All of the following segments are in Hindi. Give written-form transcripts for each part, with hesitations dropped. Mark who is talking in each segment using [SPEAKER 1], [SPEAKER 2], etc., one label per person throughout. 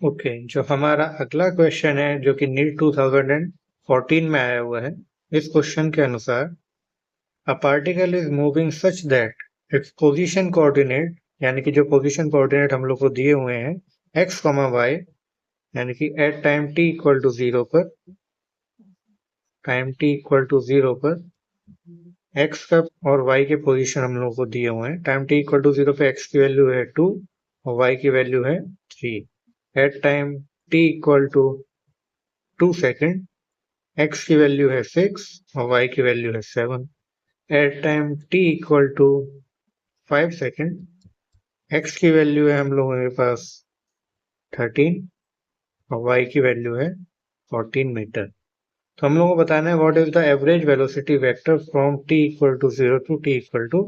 [SPEAKER 1] ओके, जो हमारा अगला क्वेश्चन है जो कि नीट 2014 में आया हुआ है, इस क्वेश्चन के अनुसार a particle is moving such that its position coordinate, यानी कि जो पोजीशन कोऑर्डिनेट हम लोग को दिए हुए हैं एक्स कॉमा वाई, यानी कि at time T equal to zero पर, एक्स का और वाई के पोजीशन हम लोग को दिए हुए हैं। Time T equal to zero पे एक्स की वैल्यू है 2 और वाई की वैल्यू है 3। At time T equal to 2 second X की वैल्यू है 6 और वाई की वैल्यू है 7। At time T equal to 5 second X की वैल्यू है हम लोगों के पास 13 और वाई की वैल्यू है 14 मीटर। तो हम लोगों को बताना है what is the average velocity vector from t equal to 0 to t equal to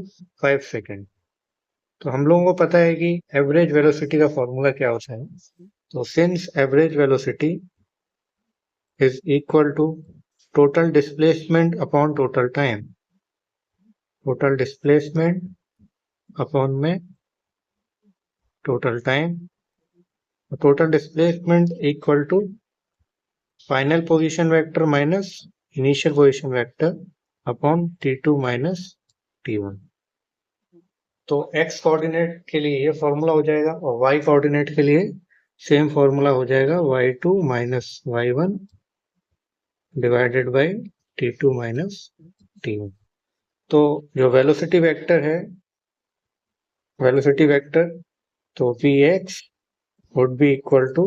[SPEAKER 1] 5 second. तो हम लोगों को पता है कि एवरेज वेलोसिटी का फॉर्मूला क्या होता है। तो since average velocity is equal to total displacement upon total time, total displacement upon में total time, total displacement equal to final position vector minus initial position vector upon t2 minus t1। तो x कोऑर्डिनेट के लिए ये फॉर्मूला हो जाएगा और y कोऑर्डिनेट के लिए सेम फॉर्मूला हो जाएगा y2 minus y1 divided by t2 minus t1। तो जो वेलोसिटी वेक्टर है, वेलोसिटी वेक्टर, तो vx would be equal to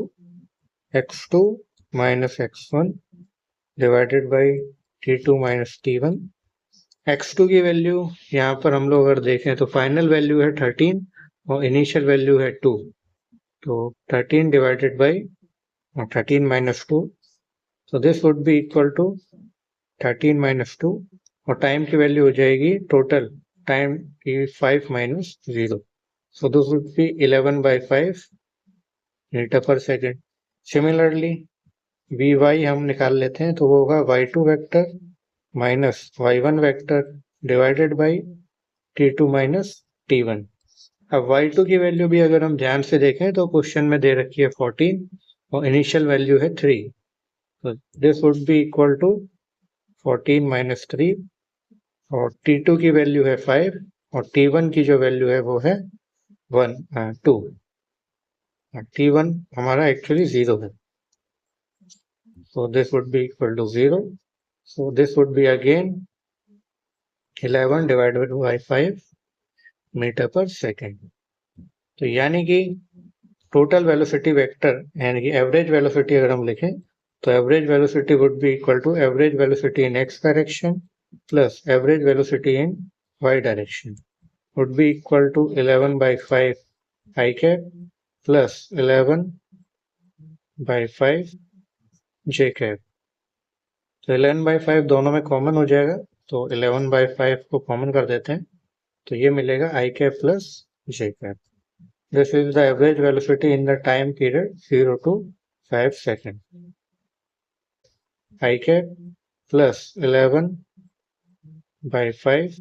[SPEAKER 1] x2 minus x1 divided by t2 minus t1। x2 की वैल्यू यहाँ पर हम लोग अगर देखें तो फाइनल वैल्यू है 13 और इनिशियल वैल्यू है 2, तो 13 divided by 13 minus 2, so this would be equal to 13 minus 2 और टाइम की वैल्यू हो जाएगी टोटल टाइम की 5 minus 0, so this would be 11 by 5 metre पर सेकेंड। सिमिलरली vy हम निकाल लेते हैं तो वो होगा y2 vector minus y1 vector divided by t2 minus t1। अब y2 की वैल्यू भी अगर हम ध्यान से देखें तो क्वेश्चन में दे रखी है 14 और इनिशियल वैल्यू है 3, तो this would be equal to 14 minus 3 और t2 की वैल्यू है 5 और t1 की जो वैल्यू है वो है 2। t1 हमारा एक्चुअली 0 है, so this would be equal to 0, so this would be again 11 divided by 5 metre पर सेकेंड। तो यानी कि टोटल वेलोसिटी वेक्टर यानी कि एवरेज वेलोसिटी अगर हम लिखें तो average velocity would be equal to average velocity in X direction plus average velocity in Y direction would be equal to 11 by 5 I cap plus 11 by 5 J cap. तो 11 by 5 दोनों में कॉमन हो जाएगा, तो 11 by 5 को कॉमन कर देते हैं तो ये मिलेगा I cap plus J cap. This is the average velocity in the time period 0 to 5 seconds. I cap plus 11 by 5